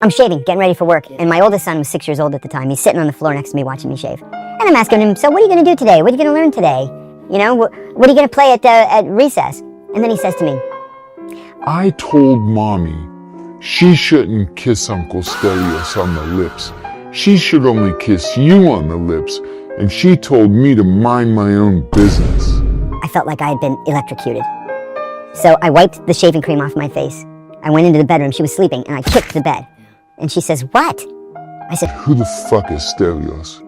I'm shaving, getting ready for work, and my oldest son was 6 years old at the time. He's sitting on the floor next to me watching me shave. And I'm asking him, so what are you going to do today? What are you going to learn today? You know, what are you going to play at recess? And then he says to me, I told Mommy she shouldn't kiss Uncle Stelios on the lips. She should only kiss you on the lips, and she told me to mind my own business. I felt like I had been electrocuted. So I wiped the shaving cream off my face. I went into the bedroom, she was sleeping, and I kicked the bed. And she says, what? I said, Who the fuck is Stelios?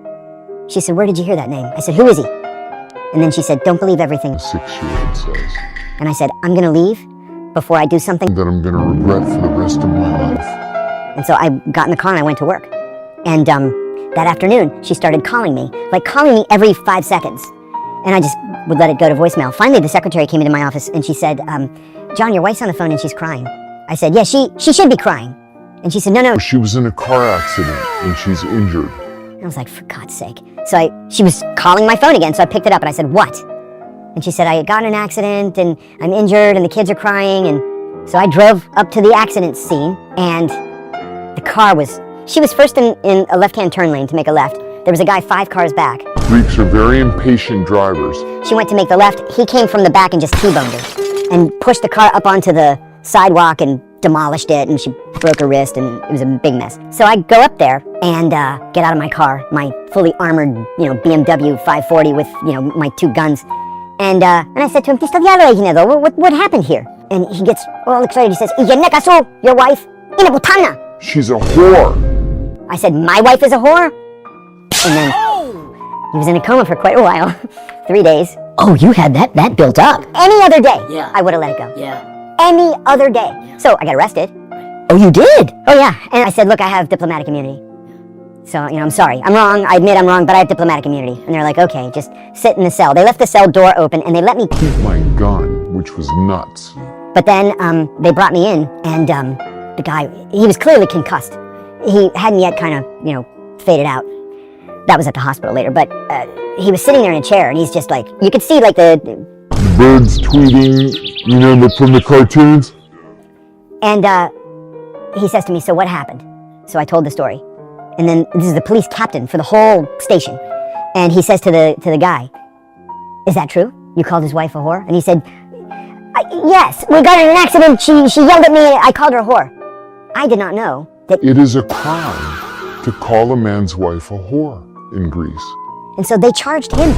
She said, where did you hear that name? I said, who is he? And then she said, don't believe everything. A 6-year-old says. And I said, I'm gonna leave before I do something That I'm gonna regret for the rest of my life. And so I got in the car and I went to work. And that afternoon, she started calling me every 5 seconds. And I just would let it go to voicemail. Finally, the secretary came into my office and she said, John, your wife's on the phone and she's crying. I said, yeah, she should be crying. And she said, no. She was in a car accident and she's injured. And I was like, for God's sake. So she was calling my phone again, so I picked it up and I said, what? And she said, I got in an accident and I'm injured and the kids are crying. And so I drove up to the accident scene and the car she was first in a left-hand turn lane to make a left. There was a guy 5 cars back. Greeks are very impatient drivers. She went to make the left. He came from the back and just T-boned her and pushed the car up onto the sidewalk and demolished it, and she broke her wrist, and it was a big mess. So I go up there and get out of my car, my fully armored, BMW 540 with, my 2 guns. And I said to him, what happened here? And he gets all excited. He says, your wife, inabutana. She's a whore. I said, my wife is a whore? And then he was in a coma for quite a while, 3 days. Oh, you had that built up. Any other day, Yeah. I would have let it go. Yeah. Any other day. So I got arrested. Oh, you did? Oh yeah, and I said, look, I have diplomatic immunity. So, I'm sorry, I'm wrong, I admit I'm wrong, but I have diplomatic immunity. And they're like, okay, just sit in the cell. They left the cell door open and they let me Keep my gun, which was nuts. But then they brought me in and the guy, he was clearly concussed. He hadn't yet kind of, faded out. That was at the hospital later, but he was sitting there in a chair and he's just like, you could see like the Birds tweeting, from the cartoons. And he says to me, so what happened? So I told the story. And then this is the police captain for the whole station. And he says to the guy, is that true? You called his wife a whore? And he said, yes, we got in an accident. She yelled at me and I called her a whore. I did not know that. It is a crime to call a man's wife a whore in Greece. And so they charged him.